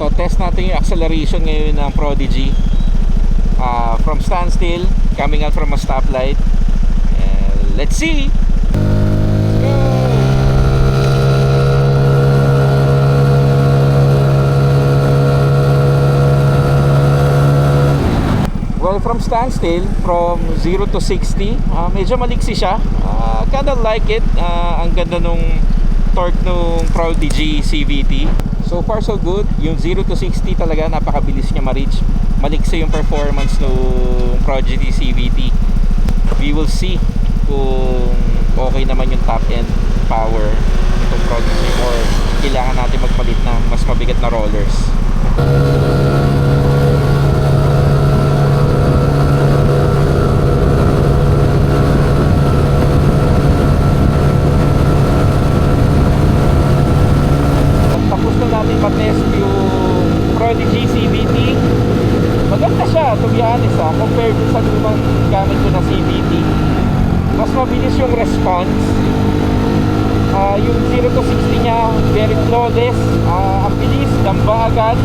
So test natin yung acceleration ngayon ng Prodigy from standstill, coming out from a stoplight. Let's see. Well, from standstill, from 0 to 60, medyo maliksi siya. Kinda like it. Ang ganda nung torque nung Prodigy CVT. So far so good. Yung 0 to 60 talaga napakabilis niya ma-reach. Maliksi yung performance nung Prodigy CVT. We will see kung okay naman yung top end power nitong Prodigy or kailangan natin magpalit ng mas mabigat na rollers. Matest yung Prodigy CVT. Maganda siya, to be honest, compared sa lumang gamit ko na CVT. Mas mabilis yung response. Yung 0 to 60 nya very flawless. Ang bilis, damba agad.